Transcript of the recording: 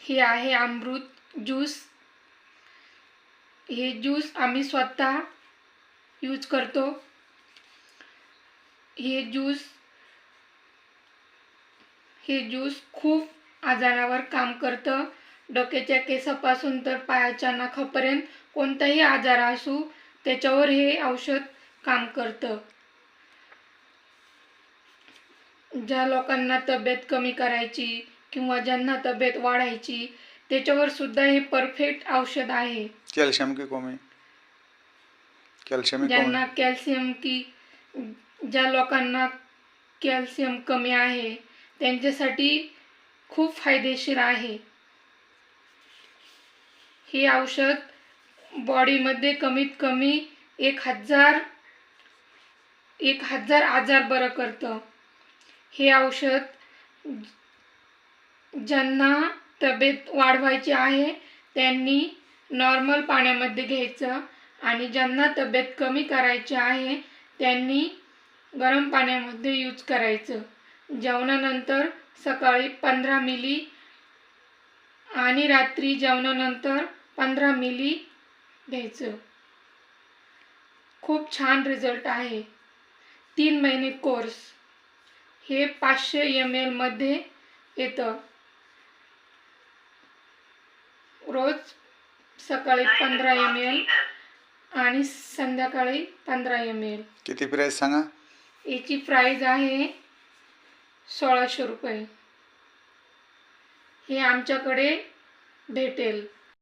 हे आहे अमृत ज्यूस। हे ज्यूस आम्ही स्वतः यूज करतो। हे ज्यूस खूप आजारावर काम करतं। डोक्याच्या केसापासून तर पायाच्या नखापर्यंत कोणताही आजार असू त्याच्यावर हे औषध काम करतं। ज्या लोकांना तब्येत कमी करायची किंवा ज्यांना तब्येत वाढायची त्याच्यावर सुद्धा हे परफेक्ट औषध आहे। कैल्शियम की कमी, ज्यांना कॅल्शियम की ज्या लोकांना कॅल्शियम कमी आहे त्यांच्यासाठी खूप फायदेशीर आहे। हे औषध बॉडीमध्ये कमीत कमी 1000 आजार बरं करतं। हे औषध ज्यांना तब्येत वाढवायची आहे त्यांनी नॉर्मल पाण्यामध्ये घ्यायचं आणि ज्यांना तब्येत कमी करायची आहे त्यांनी गरम पाण्यामध्ये यूज करायचं। जेवणानंतर सकाळी 15 मिली आणि रात्री जेवणानंतर 15 मिली घ्यायचं। खूप छान रिझल्ट आहे। 3 महिने कोर्स। हे 500 ml मध्ये येतं। रोज सकाळी 15 ml आणि संध्याकाळी 15 ml। किती प्राइस सांगा? याची प्राइस आहे 1600 रुपये। हे आमच्याकडे भेटेल।